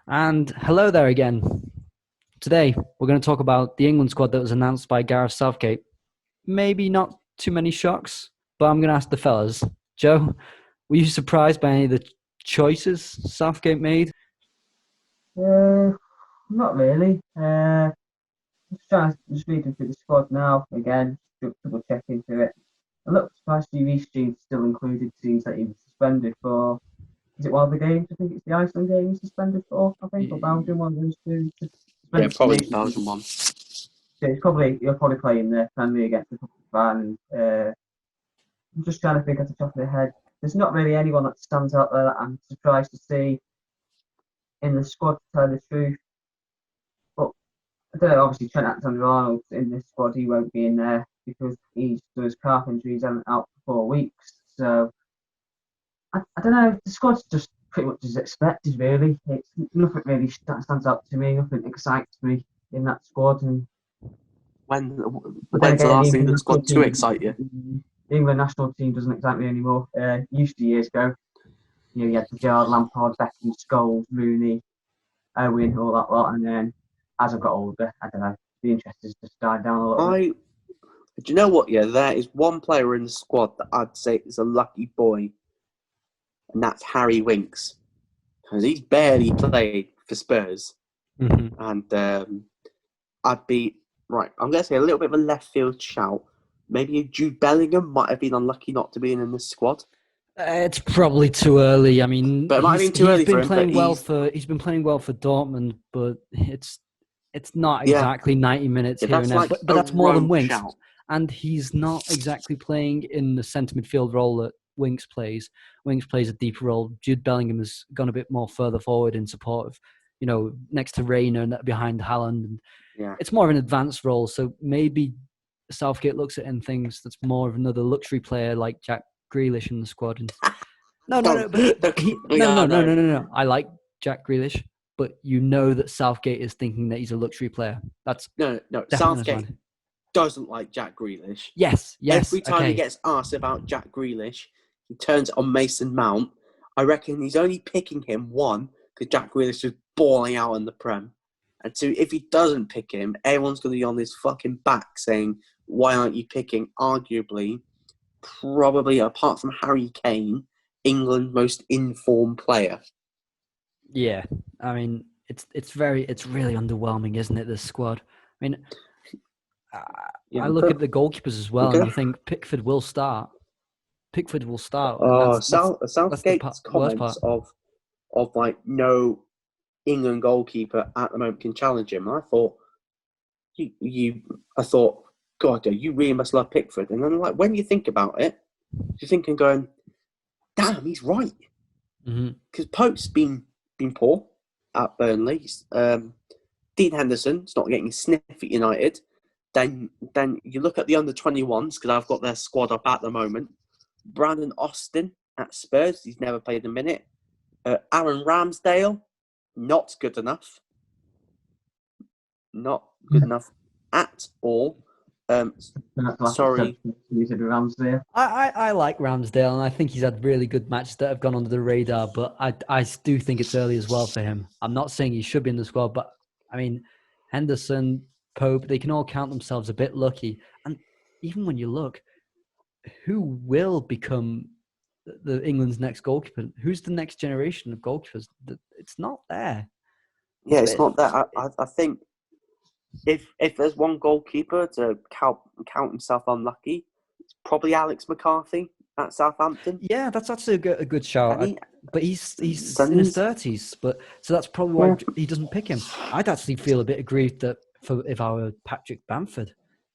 And hello there again. Today, we're going to talk about the England squad that was announced by Gareth Southgate. Maybe not too many shocks, but I'm going to ask the fellas. Joe, were you surprised by any of the choices Southgate made? Uh, Not really. Just trying to just reading through the squad now again, double check into it. I looked surprised TV streams still included scenes that he was suspended for. Is it one of the games? I think it's the Iceland game he's suspended for, I think, or Belgium, one of those two. Yeah, Suspended for probably the Nations Belgian League. one. So he'll probably play in the friendly against the fan. I'm just trying to think at the top of my head. There's not really anyone that stands out there that I'm surprised to see in the squad, to tell the truth. But I don't know, obviously Trent Alexander-Arnold in this squad, he won't be in there because he's done his calf injury, he's out for 4 weeks. So I don't know, the squad's just pretty much as expected, really. It's nothing really stands out to me, nothing excites me in that squad. When But then when's the again, last thing the squad to excite you? The England national team doesn't excite me anymore. Used to years ago, you had the Gerrard, Lampard, Beckham, Scholes, Rooney, Owen, all that lot, and then as I've got older, I don't know, the interest has just died down a little bit. Do you know what? Yeah, there is one player in the squad that I'd say is a lucky boy, and that's Harry Winks, because he's barely played for Spurs, and I'd be right. I'm going to say a little bit of a left field shout. Maybe Jude Bellingham might have been unlucky not to be in this squad. It's probably too early. I mean, But it might have been too early for him. He's been playing well for Dortmund, but it's not Yeah. exactly 90 minutes Yeah, here that's and there. like But that's more than rogue Winks. shout. And he's not exactly playing in the centre midfield role that Winks plays. Winks plays a deeper role. Jude Bellingham has gone a bit more further forward in support of, next to Reina and behind Haaland. And Yeah. it's more of an advanced role. So maybe Southgate looks at it and thinks that's more of another luxury player like Jack Grealish in the squad. And no. I like Jack Grealish, but you know that Southgate is thinking that he's a luxury player. That's No. Southgate doesn't like Jack Grealish. Yes. Every time he gets asked about Jack Grealish, he turns it on Mason Mount. I reckon he's only picking him, one, because Jack Grealish is balling out in the Prem. And two, if he doesn't pick him, everyone's going to be on his fucking back saying, why aren't you picking, arguably, probably, apart from Harry Kane, England's most informed player? Yeah. I mean, it's really underwhelming, isn't it, this squad? I mean, I look at the goalkeepers as well, and you think Pickford will start. Southgate's comments of like no England goalkeeper at the moment can challenge him. I thought, God, you really must love Pickford. And then, like, when you think about it, you're thinking, going, damn, he's right. Because Pope's been poor at Burnley. Dean Henderson's not getting a sniff at United. Then you look at the under-21s, because I've got their squad up at the moment. Brandon Austin at Spurs, he's never played a minute. Aaron Ramsdale, not good enough. Not good enough at all. Sorry. Ramsdale. I like Ramsdale, and I think he's had really good matches that have gone under the radar, but I do think it's early as well for him. I'm not saying he should be in the squad, but I mean, Henderson, Pope, they can all count themselves a bit lucky. And even when you look, who will become the England's next goalkeeper? Who's the next generation of goalkeepers? It's not there. Yeah, it's not there. I think if there's one goalkeeper to count himself unlucky, it's probably Alex McCarthy at Southampton. Yeah, that's actually a good shout. But he's in his 30s, so that's probably why he doesn't pick him. I'd actually feel a bit aggrieved if I were Patrick Bamford,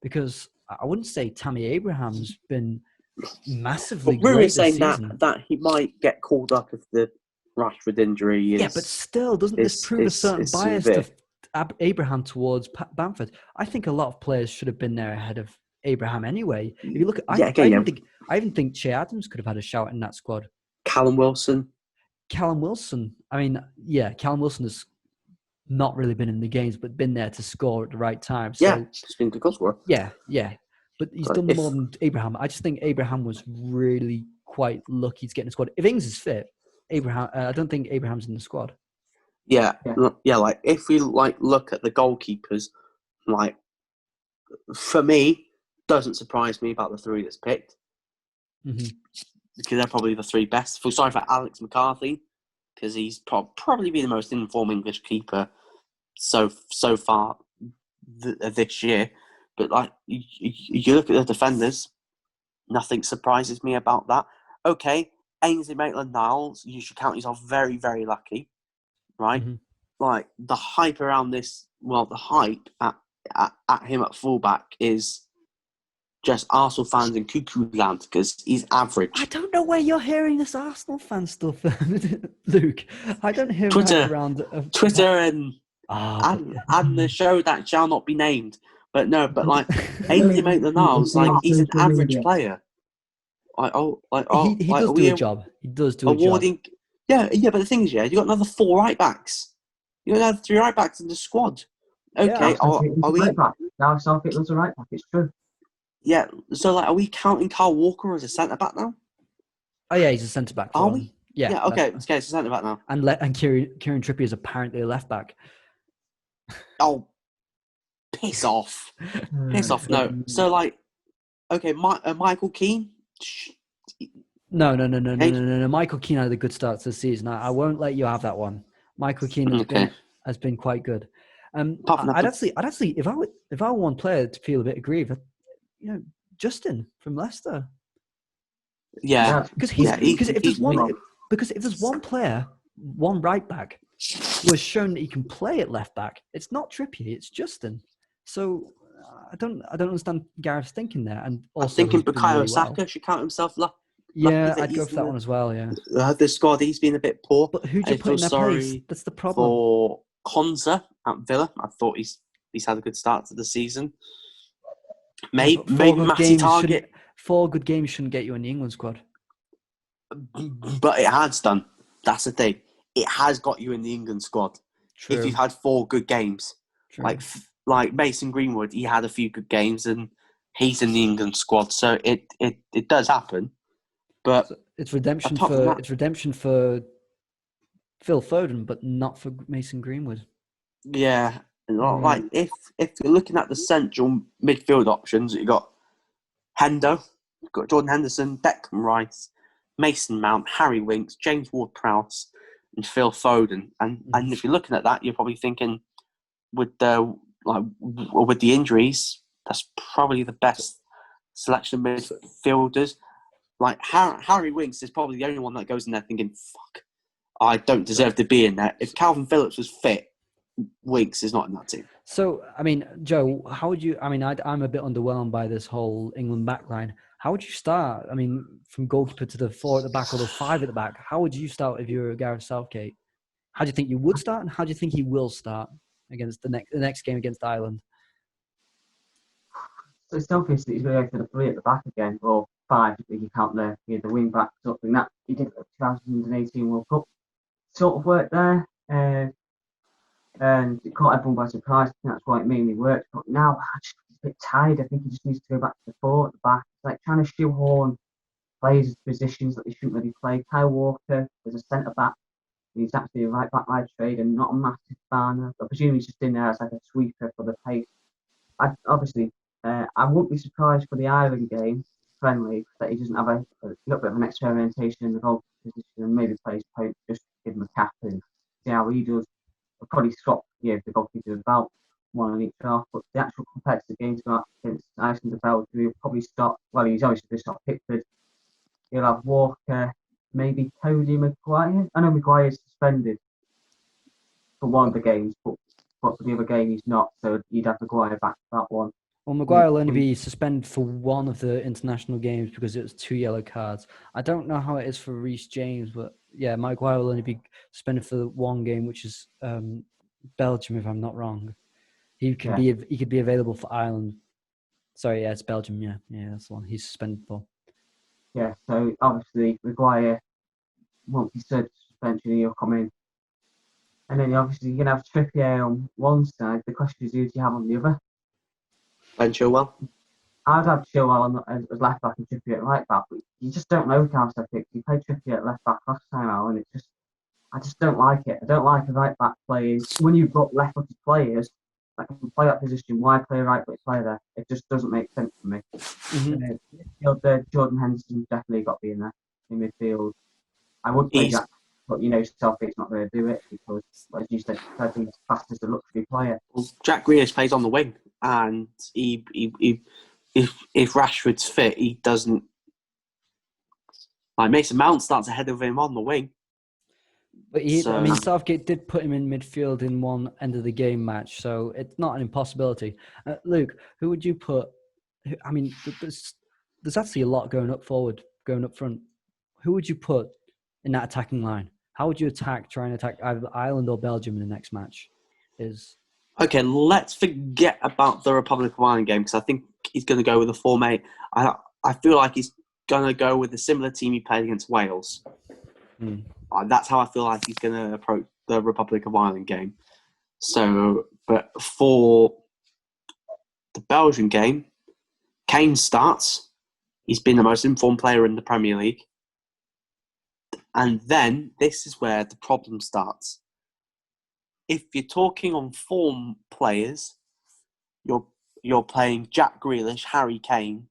because I wouldn't say Tammy Abraham's been massively great this season. that he might get called up if the Rashford injury is... Yeah, but still, doesn't this prove a certain bias to Abraham towards Bamford? I think a lot of players should have been there ahead of Abraham anyway. If you look at, I even think Che Adams could have had a shout in that squad. Callum Wilson. I mean, yeah, Callum Wilson has not really been in the games, but been there to score at the right time. So, he's been a good goal scorer. Yeah. But he's done more than Abraham. I just think Abraham was really quite lucky to get in the squad. If Ings is fit, I don't think Abraham's in the squad. Yeah, Yeah. like if we look at the goalkeepers, like for me, doesn't surprise me about the three that's picked Mm-hmm. because they're probably the three best. Feel sorry for Alex McCarthy because he's probably been the most informed English keeper so far this year. But like you look at the defenders, nothing surprises me about that. Okay, Ainsley Maitland-Niles, you should count yourself very, very lucky, right? Mm-hmm. Like the hype around this, the hype at him at fullback is just Arsenal fans in cuckoo land because he's average. I don't know where you're hearing this Arsenal fan stuff, Luke. I don't hear much Twitter around and the show that shall not be named. But no, but like Ainsley Maitland-Niles, like he's an average player. He does do a job. He does do awarding, a job. Yeah. But the thing is, you got another 4 right backs. You got another 3 right backs in the squad. Okay, Yeah, are we? Gareth Southgate was a right back. It's true. Yeah. So like, are we counting Kyle Walker as a centre back now? Oh yeah, he's a centre back. Are we? Yeah. Yeah. Okay. It's a centre back now. And Kieran Trippier is apparently a left back. Oh, piss off! Piss off! No. So like, okay, Michael Keane. No. Michael Keane had a good start to the season. I won't let you have that one. Michael Keane has been quite good. I'd actually, if I were one player to feel a bit aggrieved, Justin from Leicester. Yeah, because if there's one player, one right back, who has shown that he can play at left back, it's not Trippier, it's Justin. So I don't understand Gareth's thinking there. And also, I'm thinking Bukayo Saka should count himself lucky. Yeah, I'd go for that one as well. Yeah, the squad, he's been a bit poor. But who'd you put in their place? That's the problem. For Konza at Villa, I thought he's had a good start to the season. Maybe Matty Target. 4 good games shouldn't get you in the England squad. But it has done. That's the thing. It has got you in the England squad. True. If you've had 4 good games. True. Like Mason Greenwood, he had a few good games and he's in the England squad. So it does happen. But it's redemption for Phil Foden, but not for Mason Greenwood. Yeah. Like if you're looking at the central midfield options, you've got Hendo, you've got Jordan Henderson, Declan Rice, Mason Mount, Harry Winks, James Ward-Prowse, and Phil Foden. And if you're looking at that, you're probably thinking with the injuries, that's probably the best selection of midfielders. Like Harry Winks is probably the only one that goes in there thinking, "Fuck, I don't deserve to be in there." If Calvin Phillips was fit, Winks is not in that team. So, I mean, Joe, how would you? I mean, I'm a bit underwhelmed by this whole England backline. How would you start? I mean, from goalkeeper to the 4 at the back or the 5 at the back, how would you start if you were Gareth Southgate? How do you think you would start, and how do you think he will start against the next game against Ireland? So it's obvious that he's going to go for the 3 at the back again, or 5 if you count the wing back, something that he did at the 2018 World Cup. Sort of worked there, and it caught everyone by surprise. I think that's why it mainly worked. But now I'm just a bit tired. I think he just needs to go back to the 4 at the back. It's like trying to shoehorn players into positions that they shouldn't really play. Kyle Walker is a centre back. He's actually a right back by trade and not a massive fan. I presume he's just in there as like a sweeper for the pace. I wouldn't be surprised for the Ireland game, friendly, that he doesn't have a little bit of an experimentation in the goal position and maybe plays Pope, just give him a cap and see how he does. I'll probably swap the goalkeeper about 1 on each half, but the actual competitive game against Iceland and Belgium, he'll probably start. Well, he's obviously going to start Pickford. He'll have Walker, maybe Cody Maguire. I know Maguire is suspended for one of the games, but for the other game he's not, so you'd have Maguire back for that one. Well, Maguire will only be suspended for one of the international games because it was 2 yellow cards. I don't know how it is for Reece James, but yeah, Maguire will only be suspended for one game, which is Belgium, if I'm not wrong. He could be available for Ireland. Sorry, yeah, it's Belgium. Yeah, that's the one he's suspended for. Yeah, so obviously Maguire won't be served suspension. He'll come in, and then obviously you're gonna have Trippier on one side. The question is, who do you have on the other? Ben Chilwell. I'd have Chilwell as left back and Trippier at right back, but you just don't know Gareth Southgate. He played Trippier at left back last time out, and it just I just don't like it. I don't like the right back players. When you've got left-footed players that can play that position, why play a right-footed player there? It just doesn't make sense for me. Jordan Henderson's definitely got to be in there in midfield. I would play Jack, but Southgate's not going to do it because, as you said, he's fast as a luxury player. Well, Jack Grealish plays on the wing, and if Rashford's fit, he doesn't. Like Mason Mount starts ahead of him on the wing. But Southgate did put him in midfield in one end of the game match, so it's not an impossibility. Luke, who would you put? I mean, there's actually a lot going up forward, going up front. Who would you put in that attacking line? How would you try and attack either Ireland or Belgium in the next match? Okay, let's forget about the Republic of Ireland game because I think he's going to go with a 4-8. I feel like he's going to go with a similar team he played against Wales. That's how I feel like he's going to approach the Republic of Ireland game. So, but for the Belgian game, Kane starts. He's been the most informed player in the Premier League. And then this is where the problem starts. If you're talking on form players, you're playing Jack Grealish, Harry Kane,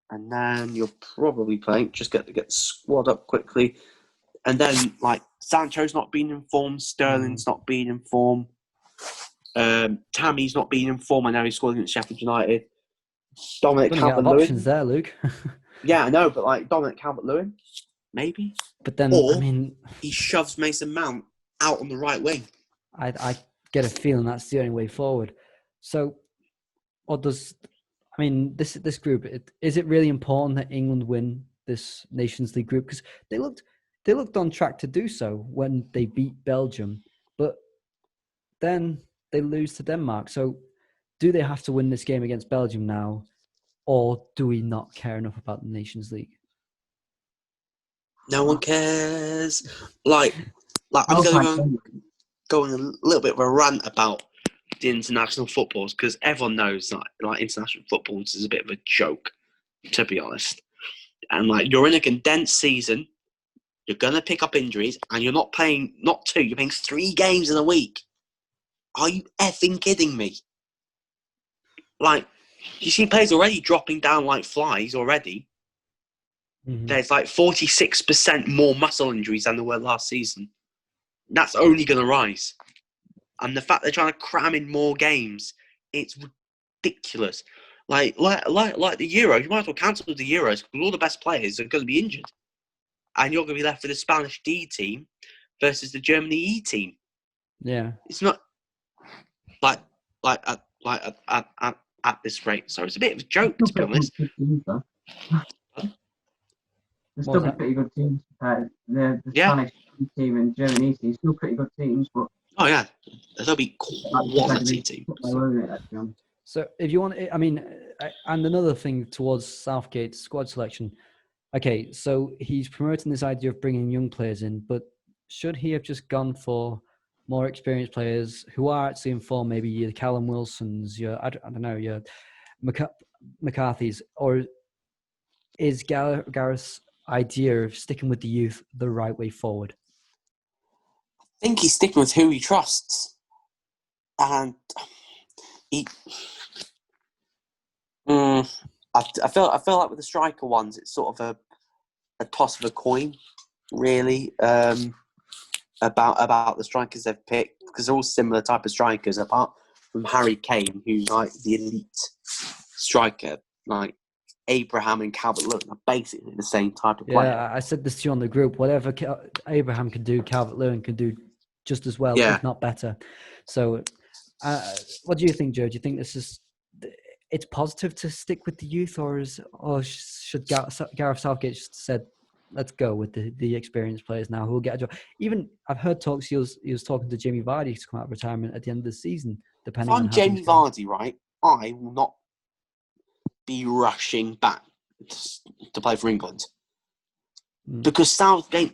and then you're probably playing, just get the squad up quickly, and then like Sancho's not been in form, Sterling's not been in form, Tammy's not been in form. I know he scored against Sheffield United. Dominic Calvert-Lewin. Options there, Luke. Yeah, I know, but like Dominic Calvert-Lewin, maybe. But then, he shoves Mason Mount out on the right wing. I get a feeling that's the only way forward. So, this group? Is it really important that England win this Nations League group? Because they looked on track to do so when they beat Belgium, but then they lose to Denmark. So, do they have to win this game against Belgium now, or do we not care enough about the Nations League? No one cares. Like I'm going to go on a little bit of a rant about the international footballs because everyone knows that like international footballs is a bit of a joke, to be honest. And like you're in a condensed season, you're gonna pick up injuries, and you're not playing not 2, you're playing 3 games in a week. Are you effing kidding me? Like you see players already dropping down like flies already. There's like 46% more muscle injuries than there were last season. That's only going to rise. And the fact they're trying to cram in more games, it's ridiculous. Like the Euros, you might as well cancel the Euros because all the best players are going to be injured. And you're going to be left with the Spanish D team versus the Germany E team. Yeah. It's not at this rate. So it's a bit of a joke, to be honest. There's still pretty good teams. The Spanish team and Germany team, still pretty good teams, but there'll be quality teams. So if you want, and another thing towards Southgate's squad selection. Okay, so he's promoting this idea of bringing young players in, but should he have just gone for more experienced players who are actually in form? Maybe your Callum Wilsons, your McCarthy's, or is Gareth's idea of sticking with the youth the right way forward? I think he's sticking with who he trusts, and I feel like with the striker ones, it's sort of a toss of a coin, really, about the strikers they've picked because they're all similar type of strikers, apart from Harry Kane, who's like the elite striker, like. Abraham and Calvert-Lewin are basically the same type of player. Yeah, I said this to you on the group. Whatever Abraham can do, Calvert-Lewin can do just as well, if not better. So, what do you think, Joe? Do you think it's positive to stick with the youth, or should Gareth Southgate just said, let's go with the experienced players now who will get a job? Even I've heard talks he was talking to Jamie Vardy to come out of retirement at the end of the season. Depending on how Jamie Vardy, right? I will not be rushing back to play for England because Southgate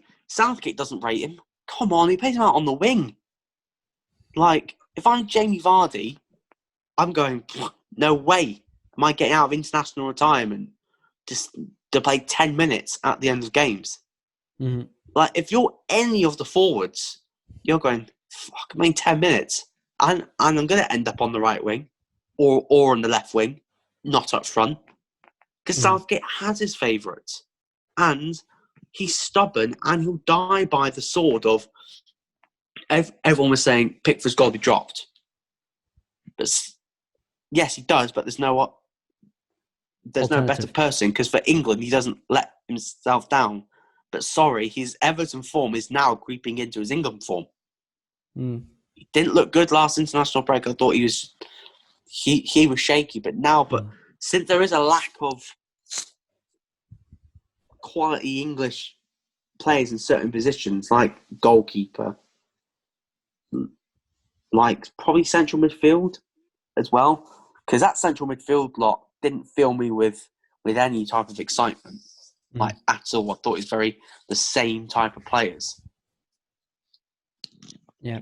doesn't rate him. Come on, he plays him out on the wing. Like, if I'm Jamie Vardy, I'm going, no way am I getting out of international retirement just to play 10 minutes at the end of games. Like, if you're any of the forwards, you're going, fuck, I'm in 10 minutes. And I'm going to end up on the right wing or on the left wing, not up front. Because Southgate has his favourites. And he's stubborn and he'll die by the sword of... Everyone was saying Pickford's got to be dropped. But yes, he does, but there's no better person, because for England, he doesn't let himself down. But sorry, his Everton form is now creeping into his England form. He didn't look good last international break. I thought he was shaky, but since there is a lack of quality English players in certain positions, like goalkeeper, like probably central midfield as well, because that central midfield lot didn't fill me with any type of excitement, like at all. I thought it was very the same type of players. Yeah.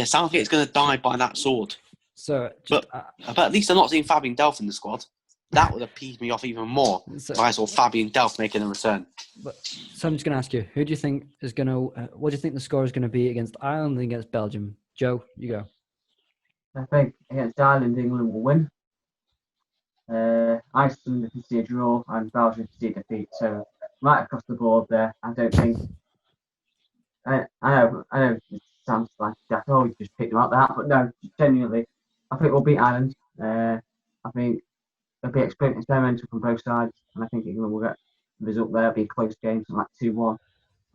Southgate's going to die by that sword. So, but at least I'm not seeing Fabian Delph in the squad. That would have peeved me off even more if I saw Fabian Delph making a return. So I'm just going to ask you, who do you think is going to... what do you think the score is going to be against Ireland and against Belgium? Joe, you go. I think against Ireland, England will win. Iceland can see a draw and Belgium can see a defeat. So right across the board there, I don't think... I know it sounds like you just picked them up that, but no, genuinely, I think we'll beat Ireland. I think there'll be experimental from both sides, and I think England will get the result there. It'll be a close game, something like 2-1.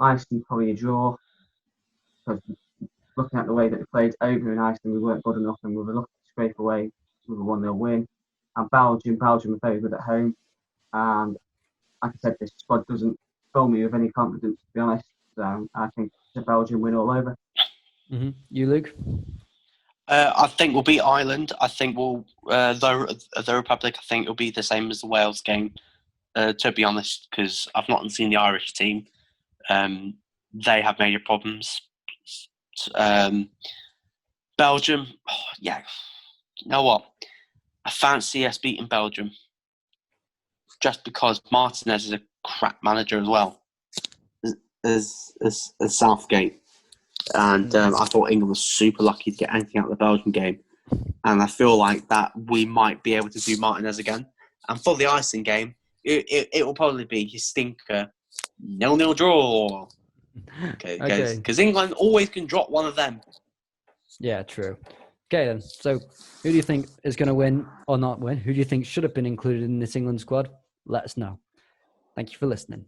Iceland probably a draw, because looking at the way that we played over in Iceland, we weren't good enough, and we were looking to scrape away with a 1-0 win. And Belgium are very good at home, and like I said, this squad doesn't fill me with any confidence, to be honest. So I think it's a Belgian win all over. You, Luke? I think we'll beat Ireland. I think we'll the Republic. I think it'll be the same as the Wales game. To be honest, because I've not seen the Irish team. They have major problems. Belgium, you know what? I fancy us beating Belgium, just because Martinez is a crap manager as well as Southgate. And I thought England was super lucky to get anything out of the Belgian game. And I feel like that we might be able to do Martinez again. And for the Iceland game, it will probably be his stinker 0-0 draw. Okay, because England always can drop one of them. Yeah, true. Okay, then. So who do you think is going to win or not win? Who do you think should have been included in this England squad? Let us know. Thank you for listening.